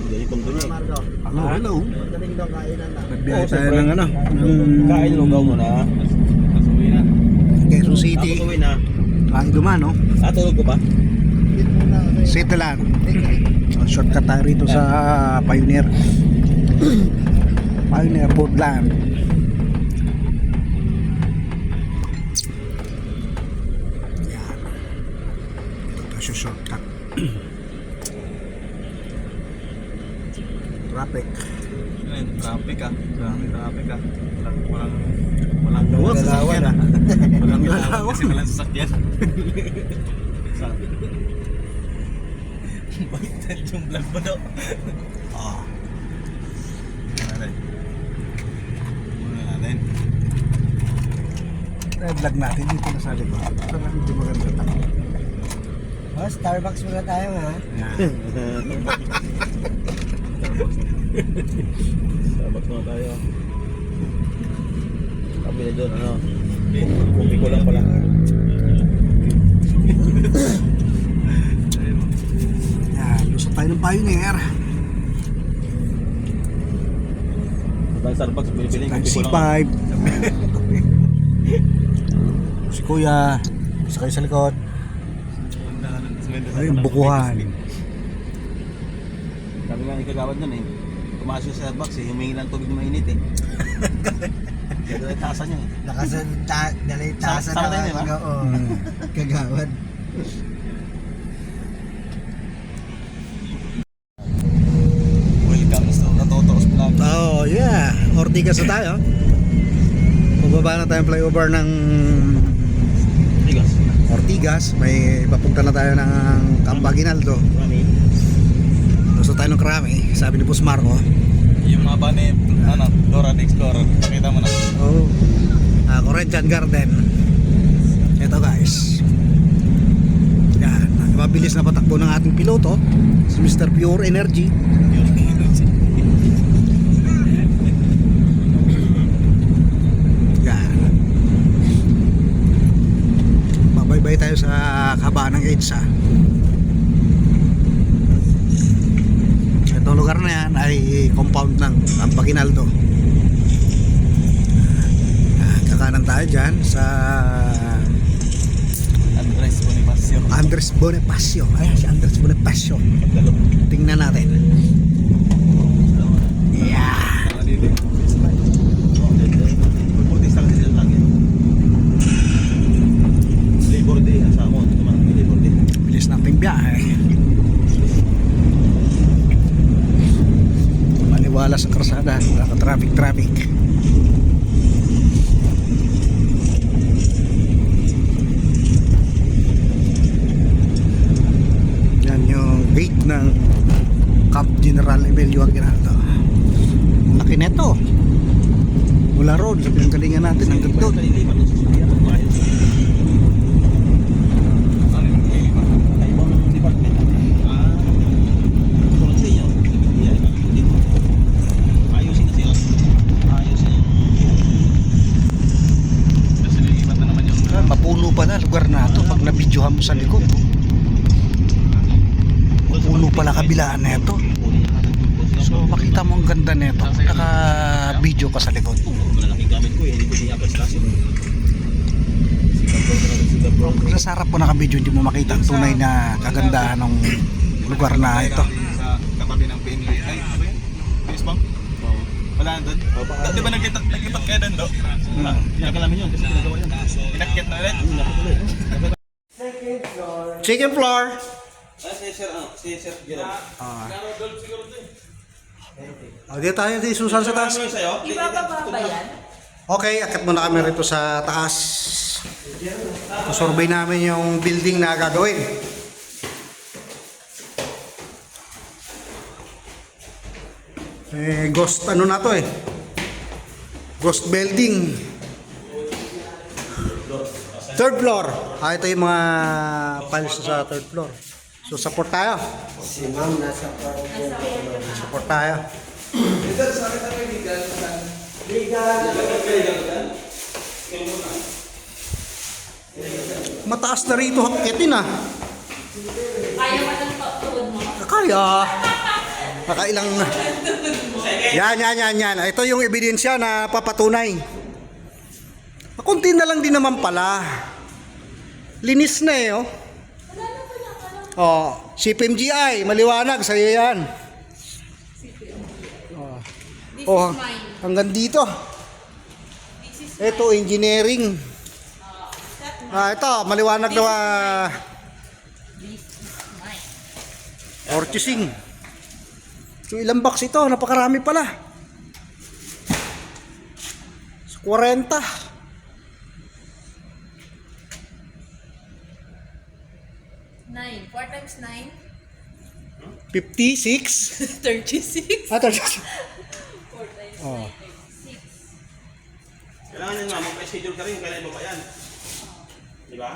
Ganitong dun eh. Ano, hello. Galing daw kainan na. Nagbiyahe tayo ng ano, Kain lugaw mo na. Quezon City. Ako uwi na. Ang duman, no? Tulog ko ba? Citeland. Shortcut tayo rito sa Pioneer. Pioneer Woodland. Yan. Ito tayo siya shortcut. Traffic. Traffic ah. Traffic ah. Walang Galawan ah. Walang galawan kasi walang sasakyan. Bakit yung vlog mo daw? Ah. Muna natin. Vlog natin dito na sa likod. Parang hindi maganda tayo. Oh, Starbucks muna tayo ha. Starbucks na tayo. Kami na doon, ano? Kupi ko lang pala. Yan, lusot tayo ng Pioneer. Ang Starbucks, pinipiling Type kupi ko C5. lang. Si Kuya. Isa kayo sa likod. Ay, bukuhan. Sabi nga ikagawad nun eh. Pumasok sa Starbucks eh, humingi lang tubig na mainit eh. Kaya doon ay tasa niya eh. Dalay tasa Sama na tayo, di ba? Oo. Kagawad. Welcome to Ratotos Vlog. Oh, yeah. Ortigas na tayo. Pababa na tayong flyover ng Bigas. Ortigas. May papunta na tayo ng Cambaginaldo. Marami. Gusto tayo ng Krami. Sabi ni Boss Marco. Yung mga ba ni Dora the Explorer, nakita mo na. Oh. Corinthian Garden. Ito guys. Yan. Mabilis na patakbo ng ating piloto. Si Mr. Pure Energy. Yan. Babaybay tayo sa kabaan ng EDSA. Ito lugar na yan ay compound ng Cambaginaldo. Kakanan tayo dyan sa Andres Bonifacio. Ayan si Andres Bonifacio. Tingnan natin. Yeah. Labor Day, asama mo. Labor Day. Bilis nating biyahe. Maniwala sa karsada. Traffic. Yan yung gate ng Camp General Emilio Aguinaldo. Laki neto. Mula road sa pinanggalingan natin hanggang doon. Mapuno pa na lugar na ito pag nabidyohan mo sa likod. Mapuno pala kabilaan na ito. So makita mo ang ganda na ito naka-video ka sa likod. Malaking gamit ko eh, hindi ko i-upload station. Sa sarap mo naka-video, hindi mo makita ang tunay na kagandahan ng lugar na ito. Sa katabi ng PNP. Ay, ano yun? Bilis bang? Oo. Wala na doon? Di ba naglipat kayo doon, do? Pinagalamin yun kasi pinagawa yun. Pinakyat na ulit. Chicken floor. Si Sir Gerald. Dito tayo di Susan sa taas. Ano yun sa'yo? Ibababa ba yan? Okay, akit muna kami rito sa taas. Survey namin yung building na gagawin. Ghost ano na to eh. Ghost building. Third floor. Ito yung mga files sa third floor. So support tayo. Si ma'am nasa Support tayo. Mataas na rito hakitin ah. Kaya pa ng tuhod mo. Kaya. Nakailang. Yan. Ito yung ebidensya na papatunay. Kunti na lang din naman pala. Linis na eh, oh. Oh, CPMGI, maliwanag sa'yo yan. This Oh, is mine. hanggang dito. This is Ito, engineering. Ito, maliwanag na This is mine. purchasing. So, ilang box ito? Napakarami pala. So, 40. 9. 4 times 9? 56. 36. 36. 4 times Oh. 9, 36. Kailangan nyo nga, mag-schedule ka rin, kailan mo pa yan. Di ba?